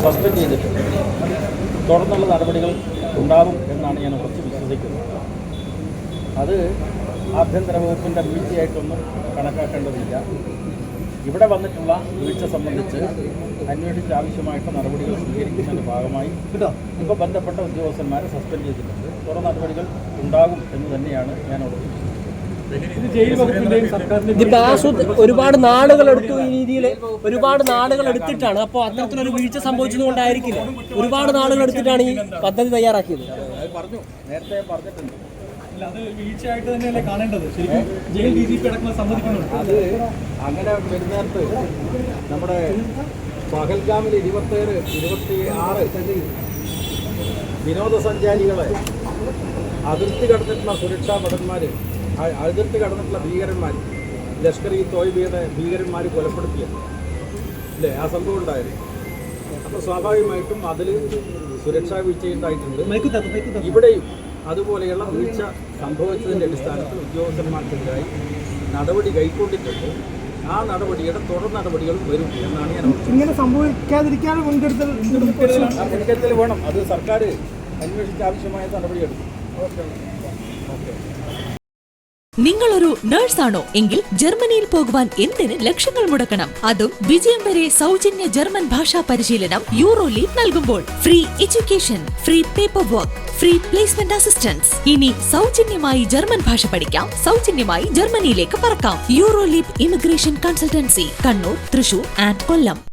Suspend ചെയ്തിട്ടുണ്ട്. തുടർന്നുള്ള നടപടികൾ ഉണ്ടാകും എന്നാണ് ഞാൻ ഉറച്ച് വിശ്വസിക്കുന്നത്. അത് ആഭ്യന്തര വകുപ്പിൻ്റെ വീഴ്ചയായിട്ടൊന്നും കണക്കാക്കേണ്ടതില്ല. ഇവിടെ വന്നിട്ടുള്ള വീഴ്ച സംബന്ധിച്ച് അന്വേഷിച്ച് ആവശ്യമായിട്ട് നടപടികൾ സ്വീകരിക്കുന്നതിൻ്റെ ഭാഗമായി ഇപ്പോൾ ബന്ധപ്പെട്ട ഉദ്യോഗസ്ഥന്മാരെ സസ്പെൻഡ് ചെയ്തിട്ടുണ്ട്. തുടർ നടപടികൾ ഉണ്ടാകും എന്ന് തന്നെയാണ് ഞാൻ ഉറപ്പിച്ചത്. ഒരുപാട് നാളുകളെടുത്തു, ഈ രീതിയിൽ ഒരുപാട് നാളുകൾ എടുത്തിട്ടാണ്. അപ്പോൾ അത്തരത്തിലൊരു വീഴ്ച സംഭവിച്ചതുകൊണ്ടായിരിക്കില്ല, ഒരുപാട് നാളുകൾ എടുത്തിട്ടാണ് ഈ പദ്ധതി തയ്യാറാക്കിയത്. പറഞ്ഞു, നേരത്തെ പറഞ്ഞിട്ടുണ്ട്. അത് വീഴ്ചയായിട്ട് തന്നെയല്ലേ കാണേണ്ടത്? ശരിക്കും ജയിൽ DGP അടക്കം സമ്മതിക്കുന്നുണ്ട്. അത് അങ്ങനെ വരുന്നിടത്ത് നമ്മുടെ പഹൽഗാമിൽ 26 വിനോദസഞ്ചാരികളെ അതിർത്തി കടന്നിട്ടുള്ള സുരക്ഷാ ഭടന്മാർ, അതിർത്തി കടന്നിട്ടുള്ള ഭീകരന്മാർ, ലഷ്കർ-ഇ തോയ്ബയുടെ ഭീകരന്മാർ കൊലപ്പെടുത്തിയത് അല്ലേ? ആ സംഭവം ഉണ്ടായത്. അപ്പോൾ സ്വാഭാവികമായിട്ടും അതിൽ സുരക്ഷാ വീഴ്ചയുണ്ടായിട്ടുണ്ട്. ഇവിടെയും അതുപോലെയുള്ള വീഴ്ച സംഭവിച്ചതിൻ്റെ അടിസ്ഥാനത്തിൽ ഉദ്യോഗസ്ഥന്മാർക്കെതിരായി നടപടി കൈക്കൊണ്ടിട്ടുണ്ട്. ആ നടപടിയുടെ തുടർ നടപടികളും വരും എന്നാണ് ഞാൻ. ഇങ്ങനെ സംഭവിക്കാതിരിക്കാൻ മുൻകരുതൽ വേണം. അത് സർക്കാർ അന്വേഷിച്ച് ആവശ്യമായ നടപടിയെടുക്കും. ഓക്കെ. നിങ്ങളൊരു നഴ്സാണോ എങ്കിൽ ജർമ്മനിയിൽ പോകുവാൻ എന്തിന് ലക്ഷങ്ങൾ മുടക്കണം? അതും വിജയം വരെ സൗജന്യ ജർമ്മൻ ഭാഷാ പരിശീലനം യൂറോലീപ് നൽകുമ്പോൾ. Free education, free paper work, free placement assistance. ഇനി സൗജന്യമായി ജർമ്മൻ ഭാഷ പഠിക്കാം, സൗജന്യമായി ജർമ്മനിയിലേക്ക് പറക്കാം. Euroleap immigration consultancy, Kannur, Thrissur and Kollam.